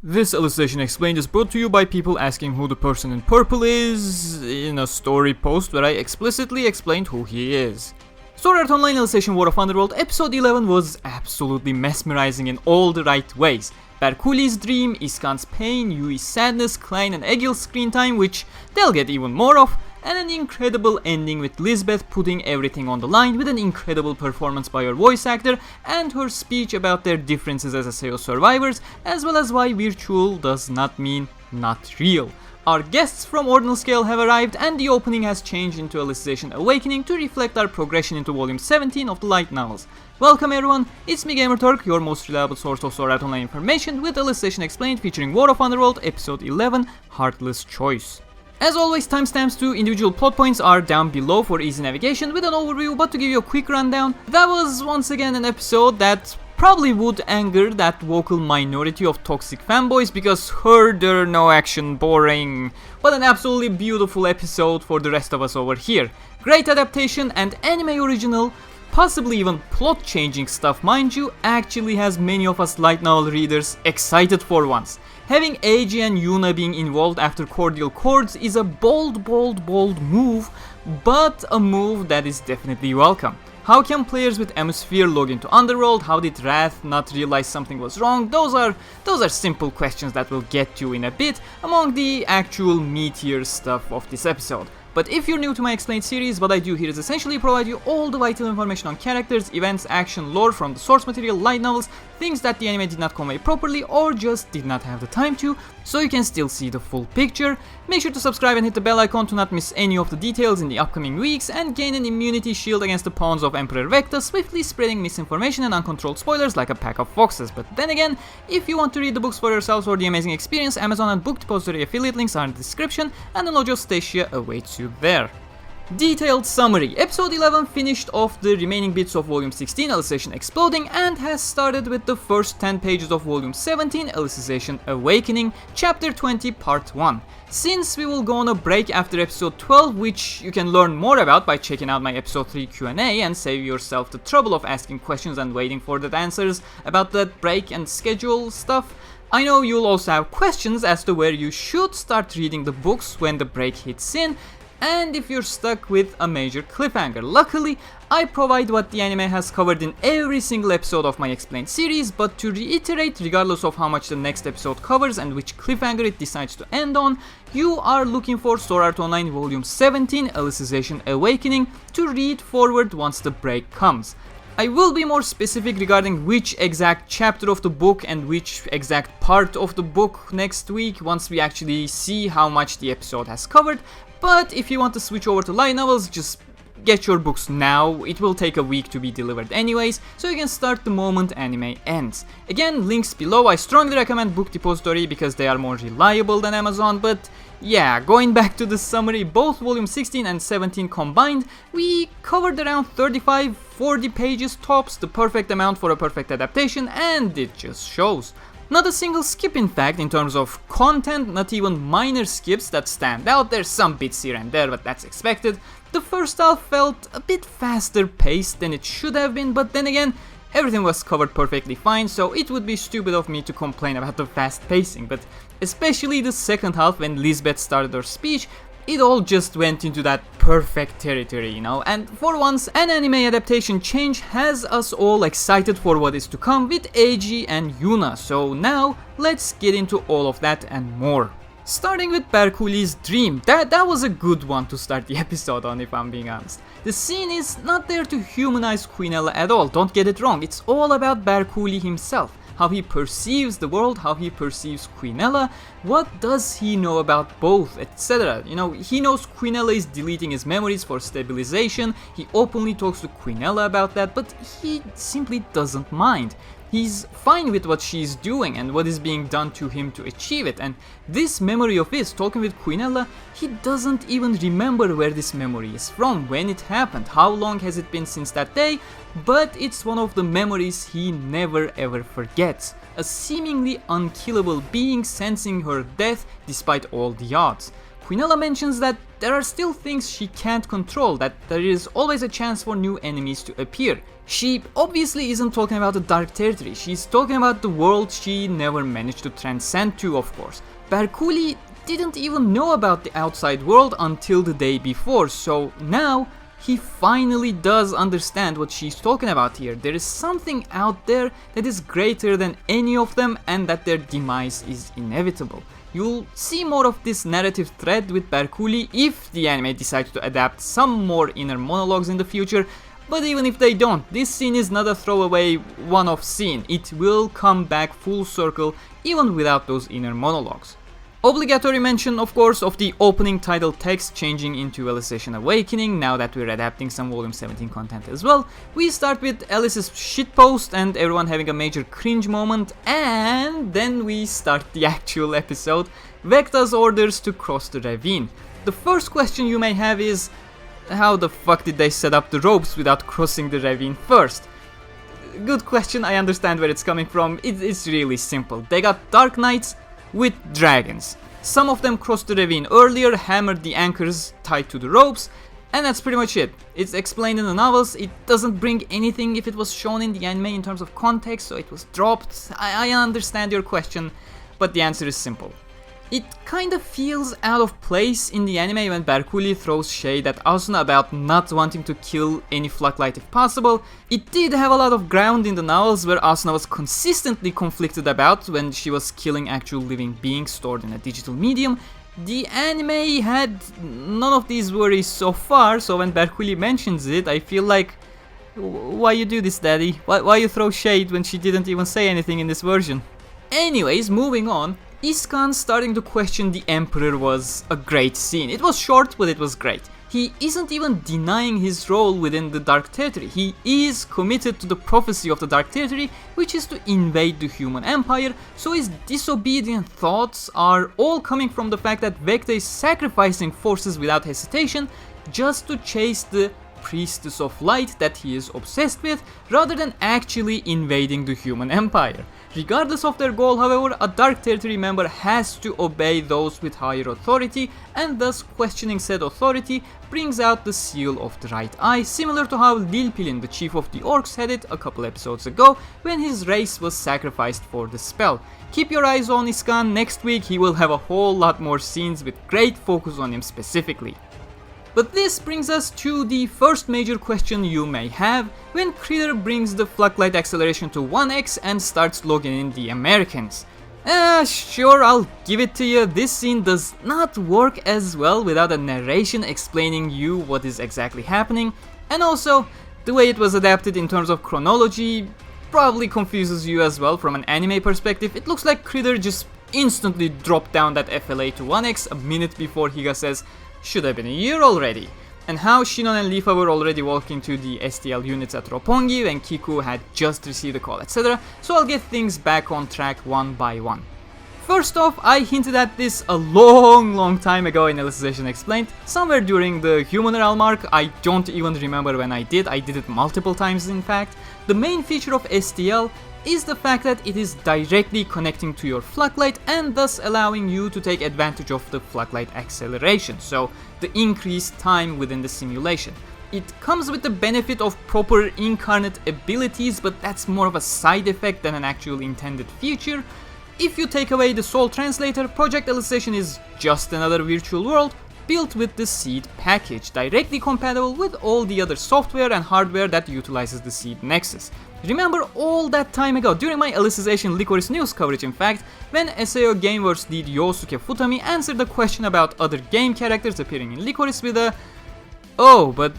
This Alicization Explained is brought to you by people asking who the person in purple is, in a story post where I explicitly explained who he is. Sword Art Online Alicization War of Underworld episode 11 was absolutely mesmerizing in all the right ways. Bercouli's dream, Iskan's pain, Yui's sadness, Klein and Egil's screen time, which they'll get even more of, and an incredible ending with Lisbeth putting everything on the line with an incredible performance by her voice actor and her speech about their differences as SAO survivors, as well as why virtual does not mean not real. Our guests from Ordinal Scale have arrived and the opening has changed into Alicization Awakening to reflect our progression into volume 17 of the light novels. Welcome everyone, it's me Gamerturk, your most reliable source of Sword Art Online information with Alicization Explained featuring War of Underworld episode 11, Heartless Choice. As always, timestamps to individual plot points are down below for easy navigation with an overview, but to give you a quick rundown, that was once again an episode that probably would anger that vocal minority of toxic fanboys because herder, no action, boring. But an absolutely beautiful episode for the rest of us over here. Great adaptation and anime original, possibly even plot changing stuff mind you, actually has many of us light novel readers excited for once. Having Eiji and YUNA being involved after Cordial Chords is a bold move, but a move that is definitely welcome. How can players with Atmosphere log into Underworld? How did Wrath not realize something was wrong? Those are simple questions that we'll get to in a bit among the actual meatier stuff of this episode. But if you're new to my Explained series, what I do here is essentially provide you all the vital information on characters, events, action, lore from the source material, light novels, things that the anime did not convey properly or just did not have the time to, so you can still see the full picture. Make sure to subscribe and hit the bell icon to not miss any of the details in the upcoming weeks and gain an immunity shield against the pawns of Emperor Vecta swiftly spreading misinformation and uncontrolled spoilers like a pack of foxes. But then again, if you want to read the books for yourselves or the amazing experience, Amazon and Book Depository affiliate links are in the description and an audio statia awaits you there. Detailed summary. Episode 11 finished off the remaining bits of Volume 16, Alicization Exploding, and has started with the first 10 pages of Volume 17, Alicization Awakening, Chapter 20, Part 1. Since we will go on a break after Episode 12, which you can learn more about by checking out my Episode 3 Q&A and save yourself the trouble of asking questions and waiting for the answers about that break and schedule stuff, I know you'll also have questions as to where you should start reading the books when the break hits in, and if you're stuck with a major cliffhanger. Luckily, I provide what the anime has covered in every single episode of my Explained series, but to reiterate, regardless of how much the next episode covers and which cliffhanger it decides to end on, you are looking for Sword Art Online Volume 17, Alicization Awakening, to read forward once the break comes. I will be more specific regarding which exact chapter of the book and which exact part of the book next week once we actually see how much the episode has covered, but if you want to switch over to light novels, just get your books now. It will take a week to be delivered anyways, so you can start the moment anime ends. Again, links below. I strongly recommend Book Depository because they are more reliable than Amazon, but yeah, going back to the summary, both volume 16 and 17 combined, we covered around 35-40 pages tops, the perfect amount for a perfect adaptation, and it just shows. Not a single skip in fact in terms of content, not even minor skips that stand out. There's some bits here and there, but that's expected. The first half felt a bit faster paced than it should have been, but then again, everything was covered perfectly fine, so it would be stupid of me to complain about the fast pacing, but especially the second half when Lisbeth started her speech, it all just went into that perfect territory, you know, and for once an anime adaptation change has us all excited for what is to come with Eiji and YUNA, so now let's get into all of that and more. Starting with Bercouli's dream, that was a good one to start the episode on if I'm being honest. The scene is not there to humanize Quinella at all, don't get it wrong, it's all about Bercouli himself. How he perceives the world, how he perceives Quinella, what does he know about both, etc. You know, he knows Quinella is deleting his memories for stabilization, he openly talks to Quinella about that, but he simply doesn't mind. He's fine with what she's doing and what is being done to him to achieve it, and this memory of his, talking with Quinella, he doesn't even remember where this memory is from, when it happened, how long has it been since that day, but it's one of the memories he never ever forgets. A seemingly unkillable being sensing her death despite all the odds. Quinella mentions that there are still things she can't control, that there is always a chance for new enemies to appear. She obviously isn't talking about the Dark Territory, she's talking about the world she never managed to transcend to, of course. Bercouli didn't even know about the outside world until the day before, so now he finally does understand what she's talking about here. There is something out there that is greater than any of them and that their demise is inevitable. You'll see more of this narrative thread with Bercouli if the anime decides to adapt some more inner monologues in the future, but even if they don't, this scene is not a throwaway one-off scene. It will come back full circle even without those inner monologues. Obligatory mention, of course, of the opening title text changing into Alicization Awakening now that we're adapting some Volume 17 content as well. We start with Alice's shitpost and everyone having a major cringe moment, and then we start the actual episode. Vecta's orders to cross the ravine. The first question you may have is, how the fuck did they set up the ropes without crossing the ravine first? Good question, I understand where it's coming from. It's really simple. They got Dark Knights with dragons. Some of them crossed the ravine earlier, hammered the anchors tied to the ropes, and that's pretty much it. It's explained in the novels, it doesn't bring anything if it was shown in the anime in terms of context, so it was dropped. I understand your question, but the answer is simple. It kinda feels out of place in the anime when Bercouli throws shade at Asuna about not wanting to kill any Flocklight if possible. It did have a lot of ground in the novels where Asuna was consistently conflicted about when she was killing actual living beings stored in a digital medium. The anime had none of these worries so far, so when Bercouli mentions it, I feel like, why you do this, daddy? Why you throw shade when she didn't even say anything in this version? Anyways, moving on. Iskan starting to question the Emperor was a great scene. It was short, but it was great. He isn't even denying his role within the Dark Territory. He is committed to the prophecy of the Dark Territory, which is to invade the human empire, so his disobedient thoughts are all coming from the fact that Vecta is sacrificing forces without hesitation just to chase the Priestess of Light that he is obsessed with, rather than actually invading the human empire. Regardless of their goal, however, a Dark Territory member has to obey those with higher authority, and thus questioning said authority brings out the seal of the right eye, similar to how Lilpilin, the chief of the orcs, had it a couple episodes ago when his race was sacrificed for the spell. Keep your eyes on Iskan. Next week he will have a whole lot more scenes with great focus on him specifically. But this brings us to the first major question you may have when Critter brings the Flocklight acceleration to 1x and starts logging in the Americans. Sure, I'll give it to you, this scene does not work as well without a narration explaining you what is exactly happening, and also the way it was adapted in terms of chronology probably confuses you as well from an anime perspective. It looks like Critter just instantly dropped down that FLA to 1x a minute before Higa says, should have been a year already, and how Shinon and Lifa were already walking to the STL units at Roppongi when Kiku had just received a call, etc. So I'll get things back on track one by one. First off, I hinted at this a long time ago in Alicization Explained, somewhere during the Human Realm arc. I don't even remember when I did it multiple times in fact. The main feature of STL is the fact that it is directly connecting to your Flocklight and thus allowing you to take advantage of the Flocklight acceleration, so the increased time within the simulation. It comes with the benefit of proper incarnate abilities, but that's more of a side effect than an actual intended feature. If you take away the Soul Translator, Project Alicization is just another virtual world built with the Seed package, directly compatible with all the other software and hardware that utilizes the Seed Nexus. Remember all that time ago, during my Alicization Licorice news coverage in fact, when SAO Gameworks lead Yosuke Futami answered the question about other game characters appearing in Licorice with a, "Oh, but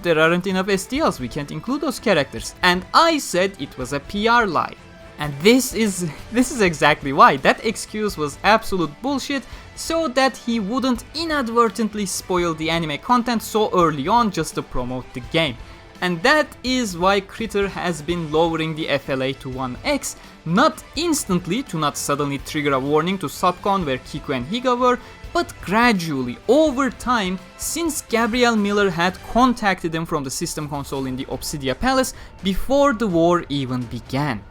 there aren't enough STLs, we can't include those characters," and I said it was a PR lie. And this is exactly why. That excuse was absolute bullshit, so that he wouldn't inadvertently spoil the anime content so early on just to promote the game. And that is why Critter has been lowering the FLA to 1x, not instantly to not suddenly trigger a warning to Subcon where Kiku and Higa were, but gradually, over time, since Gabrielle Miller had contacted him from the system console in the Obsidia Palace before the war even began.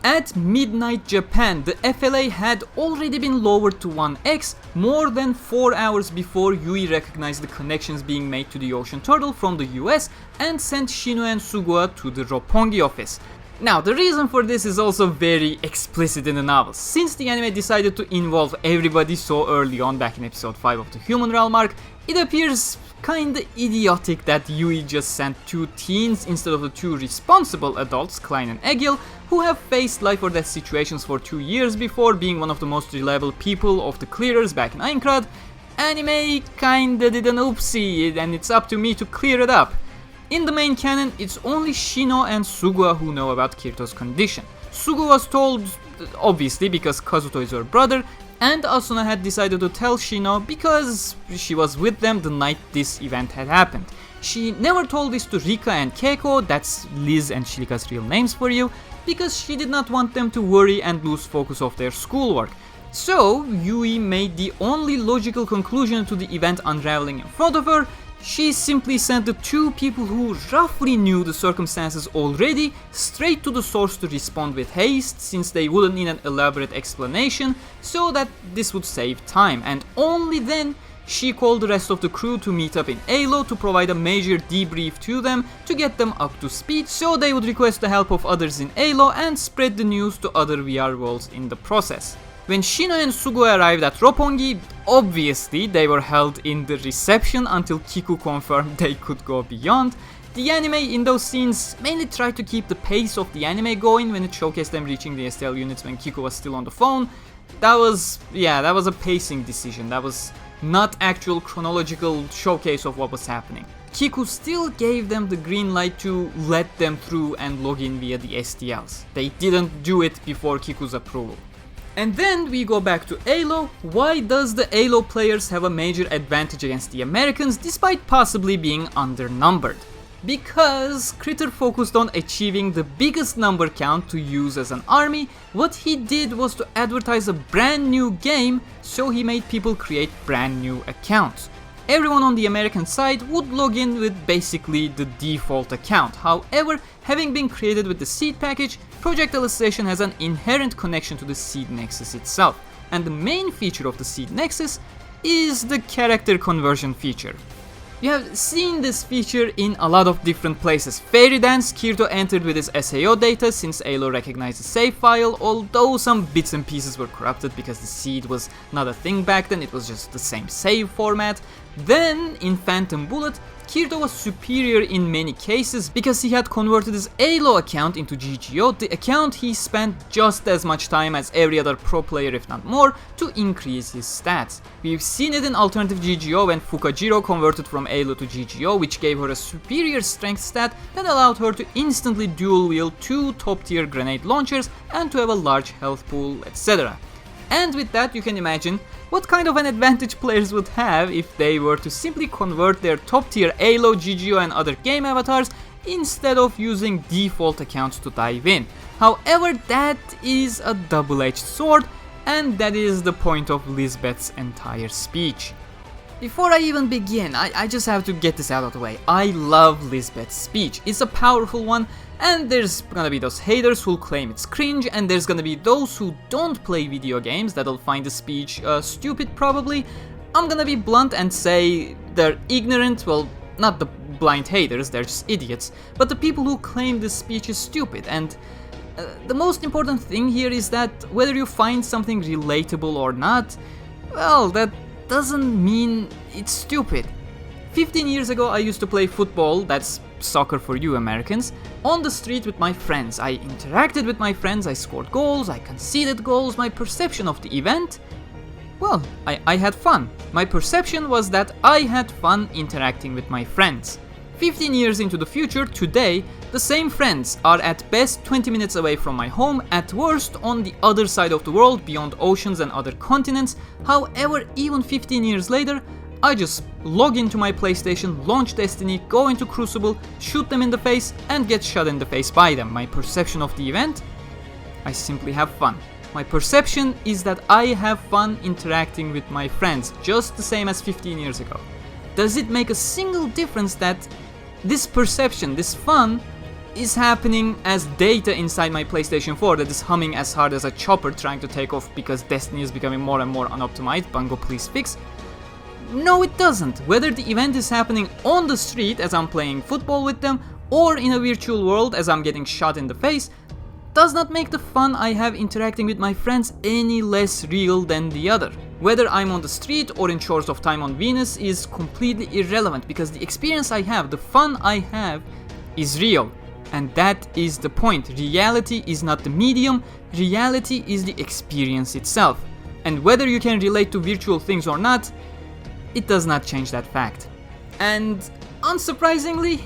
At midnight Japan, the FLA had already been lowered to 1x more than 4 hours before Yui recognized the connections being made to the ocean turtle from the US and sent Shino and Sugua to the Roppongi office. Now, the reason for this is also very explicit in the novels. Since the anime decided to involve everybody so early on back in episode 5 of the Human Realm arc, it appears kinda idiotic that Yui just sent 2 teens instead of the 2 responsible adults, Klein and Egil, who have faced life or death situations for 2 years before, being one of the most reliable people of the clearers back in Aincrad. Anime kinda did an oopsie, and it's up to me to clear it up. In the main canon, it's only Shino and Sugua who know about Kirito's condition. Sugua was told, obviously, because Kazuto is her brother, and Asuna had decided to tell Shino because she was with them the night this event had happened. She never told this to Rika and Keiko, that's Liz and Shirika's real names for you, because she did not want them to worry and lose focus of their schoolwork. So, Yui made the only logical conclusion to the event unraveling in front of her. She simply sent the 2 people who roughly knew the circumstances already straight to the source to respond with haste, since they wouldn't need an elaborate explanation, so that this would save time, and only then she called the rest of the crew to meet up in Alo to provide a major debrief to them to get them up to speed, so they would request the help of others in Alo and spread the news to other VR worlds in the process. When Shino and Sugua arrived at Roppongi, obviously they were held in the reception until Kiku confirmed they could go beyond. The anime in those scenes mainly tried to keep the pace of the anime going when it showcased them reaching the STL units when Kiku was still on the phone. That was a pacing decision. That was not actual chronological showcase of what was happening. Kiku still gave them the green light to let them through and log in via the STLs. They didn't do it before Kiku's approval. And then we go back to Alo. Why does the Alo players have a major advantage against the Americans despite possibly being undernumbered? Because Critter focused on achieving the biggest number count to use as an army. What he did was to advertise a brand new game, so he made people create brand new accounts. Everyone on the American side would log in with basically the default account. However, having been created with the Seed package, Project Alicization has an inherent connection to the Seed Nexus itself, and the main feature of the Seed Nexus is the character conversion feature. You have seen this feature in a lot of different places. Fairy Dance, Kirito entered with his SAO data since Alo recognized the save file, although some bits and pieces were corrupted because the seed was not a thing back then, it was just the same save format. Then, in Phantom Bullet, Kirito was superior in many cases because he had converted his Alo account into GGO, the account he spent just as much time as every other pro player if not more to increase his stats. We've seen it in alternative GGO when Fukajiro converted from Alo to GGO, which gave her a superior strength stat that allowed her to instantly dual wield 2 top tier grenade launchers and to have a large health pool, etc. And with that you can imagine what kind of an advantage players would have if they were to simply convert their top tier Alo, GGO and other game avatars instead of using default accounts to dive in. However, that is a double-edged sword, and that is the point of Lisbeth's entire speech. Before I even begin, I just have to get this out of the way. I love Lisbeth's speech. It's a powerful one, and there's gonna be those haters who'll claim it's cringe, and there's gonna be those who don't play video games that'll find the speech stupid probably. I'm gonna be blunt and say they're ignorant, well, not the blind haters, they're just idiots, but the people who claim this speech is stupid. And the most important thing here is that whether you find something relatable or not, well, that doesn't mean it's stupid. 15 years ago I used to play football, that's soccer for you Americans, on the street with my friends. I interacted with my friends, I scored goals, I conceded goals. My perception of the event, well, I had fun. My perception was that I had fun interacting with my friends. 15 years into the future, today, the same friends are at best 20 minutes away from my home, at worst on the other side of the world beyond oceans and other continents. However, even 15 years later, I just log into my PlayStation, launch Destiny, go into Crucible, shoot them in the face, and get shot in the face by them. My perception of the event? I simply have fun. My perception is that I have fun interacting with my friends, just the same as 15 years ago. Does it make a single difference that this perception, this fun, is happening as data inside my PlayStation 4 that is humming as hard as a chopper trying to take off because Destiny is becoming more and more unoptimized. Bungo, please fix. No, it doesn't. Whether the event is happening on the street as I'm playing football with them, or in a virtual world as I'm getting shot in the face, does not make the fun I have interacting with my friends any less real than the other. Whether I'm on the street or in Shores of Time on Venus is completely irrelevant because the experience I have, the fun I have, is real. And that is the point. Reality is not the medium, reality is the experience itself. And whether you can relate to virtual things or not, it does not change that fact. And unsurprisingly,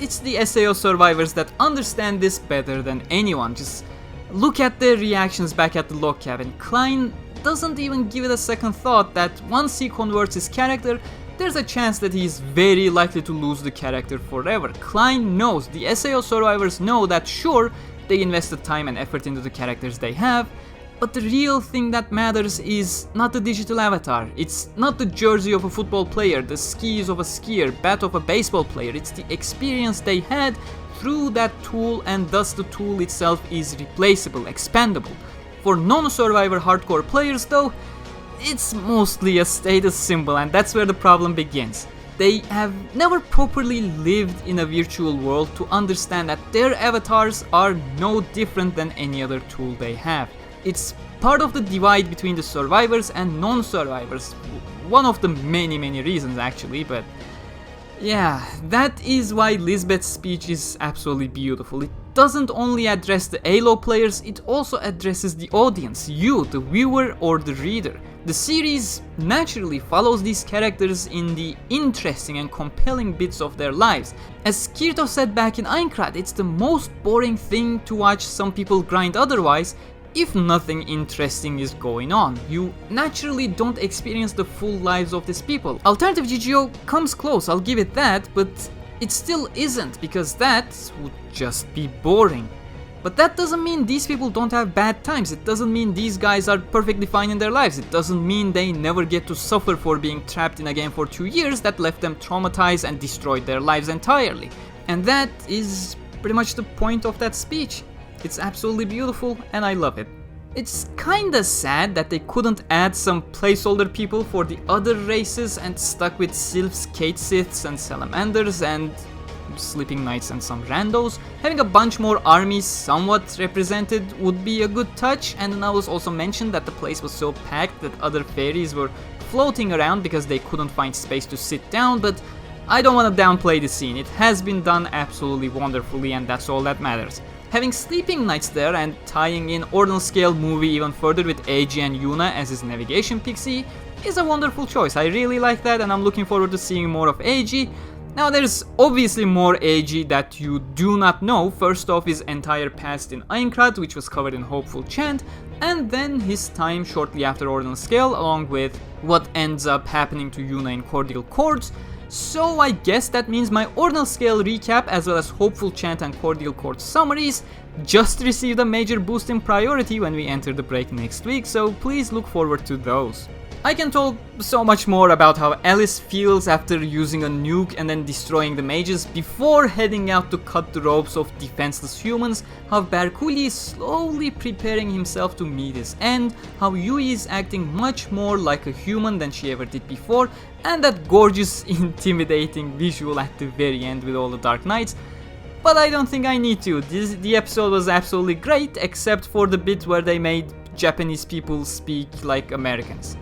it's the SAO survivors that understand this better than anyone. Just look at their reactions back at the log cabin. Klein doesn't even give it a second thought that once he converts his character, there's a chance that he's very likely to lose the character forever. Klein knows, the SAO survivors know that sure, they invested time and effort into the characters they have, but the real thing that matters is not the digital avatar. It's not the jersey of a football player, the skis of a skier, bat of a baseball player. It's the experience they had through that tool, and thus the tool itself is replaceable, expandable. For non-survivor hardcore players though, it's mostly a status symbol, and that's where the problem begins. They have never properly lived in a virtual world to understand that their avatars are no different than any other tool they have. It's part of the divide between the survivors and non-survivors. One of the many reasons actually, but yeah, that is why Lisbeth's speech is absolutely beautiful. It doesn't only address the ALO players, it also addresses the audience, you, the viewer or the reader. The series naturally follows these characters in the interesting and compelling bits of their lives. As Kirito said back in Aincrad, it's the most boring thing to watch some people grind otherwise if nothing interesting is going on. You naturally don't experience the full lives of these people. Alternative GGO comes close, I'll give it that, but it still isn't, because that would just be boring. But that doesn't mean these people don't have bad times, it doesn't mean these guys are perfectly fine in their lives, it doesn't mean they never get to suffer for being trapped in a game for 2 years that left them traumatized and destroyed their lives entirely. And that is pretty much the point of that speech. It's absolutely beautiful and I love it. It's kinda sad that they couldn't add some placeholder people for the other races and stuck with sylphs, Kate Siths and salamanders and sleeping knights and some randos. Having a bunch more armies somewhat represented would be a good touch, and the novels also mentioned that the place was so packed that other fairies were floating around because they couldn't find space to sit down, but I don't want to downplay the scene. It has been done absolutely wonderfully and that's all that matters. Having sleeping knights there and tying in ordinal scale movie even further with Eiji and Yuna as his navigation pixie is a wonderful choice. I really like that and I'm looking forward to seeing more of Eiji. Now there's obviously more Eiji that you do not know. First off, his entire past in Aincrad, which was covered in Hopeful Chant, and then his time shortly after Ordinal Scale, along with what ends up happening to Yuna in Cordial Chords. So I guess that means my Ordinal Scale recap as well as Hopeful Chant and Cordial Chords summaries just received a major boost in priority when we enter the break next week, so please look forward to those. I can talk so much more about how Alice feels after using a nuke and then destroying the mages before heading out to cut the ropes of defenseless humans, how Bercouli is slowly preparing himself to meet his end, how Yui is acting much more like a human than she ever did before, and that gorgeous, intimidating visual at the very end with all the Dark Knights. But I don't think I need to. The episode was absolutely great, except for the bit where they made Japanese people speak like Americans.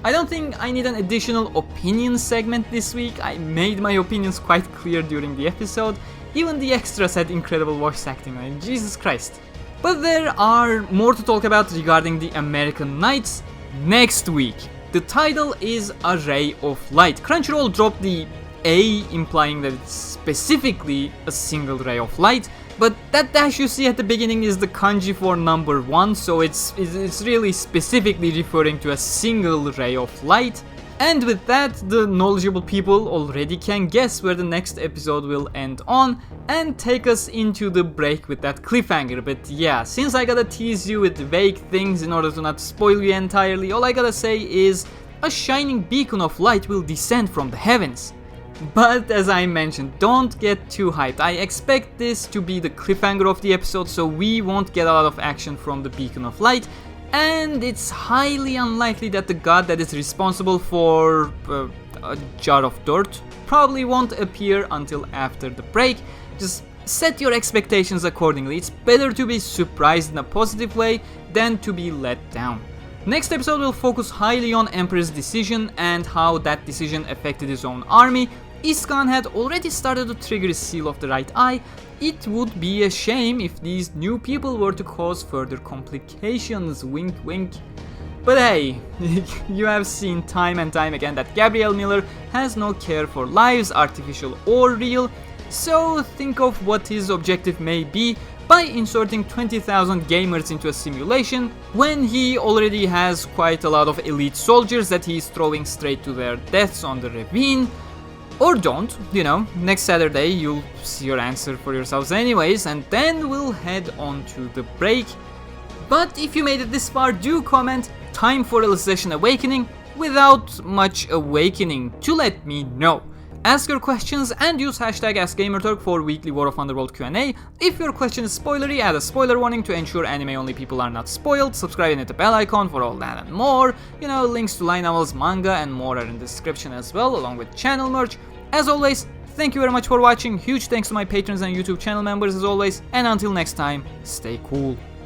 I don't think I need an additional opinion segment this week. I made my opinions quite clear during the episode. Even the extras had incredible voice acting, I mean, Jesus Christ. But there are more to talk about regarding the American Knights next week. The title is A Ray of Light. Crunchyroll dropped the A, implying that it's specifically a single ray of light, but that dash you see at the beginning is the kanji for number 1, so it's really specifically referring to a single ray of light. And with that, the knowledgeable people already can guess where the next episode will end on and take us into the break with that cliffhanger. But yeah, since I gotta tease you with vague things in order to not spoil you entirely, all I gotta say is a shining beacon of light will descend from the heavens. But as I mentioned, don't get too hyped. I expect this to be the cliffhanger of the episode, so we won't get a lot of action from the Beacon of Light, and it's highly unlikely that the god that is responsible for a jar of dirt probably won't appear until after the break. Just set your expectations accordingly. It's better to be surprised in a positive way than to be let down. Next episode will focus highly on Emperor's decision and how that decision affected his own army. Iskan had already started to trigger his seal of the right eye. It would be a shame if these new people were to cause further complications, wink wink. But hey, you have seen time and time again that Gabriel Miller has no care for lives, artificial or real, so think of what his objective may be by inserting 20,000 gamers into a simulation when he already has quite a lot of elite soldiers that he's throwing straight to their deaths on the ravine. Or don't, next Saturday you'll see your answer for yourselves anyways, and then we'll head on to the break. But if you made it this far, do comment "Time for Alicization Awakening" without much awakening to let me know. Ask your questions and use hashtag AskGamerturk for weekly War of Underworld Q&A. If your question is spoilery, add a spoiler warning to ensure anime-only people are not spoiled. Subscribe and hit the bell icon for all that and more. Links to light novels, manga, and more are in the description as well, along with channel merch. As always, thank you very much for watching. Huge thanks to my patrons and YouTube channel members as always. And until next time, stay cool.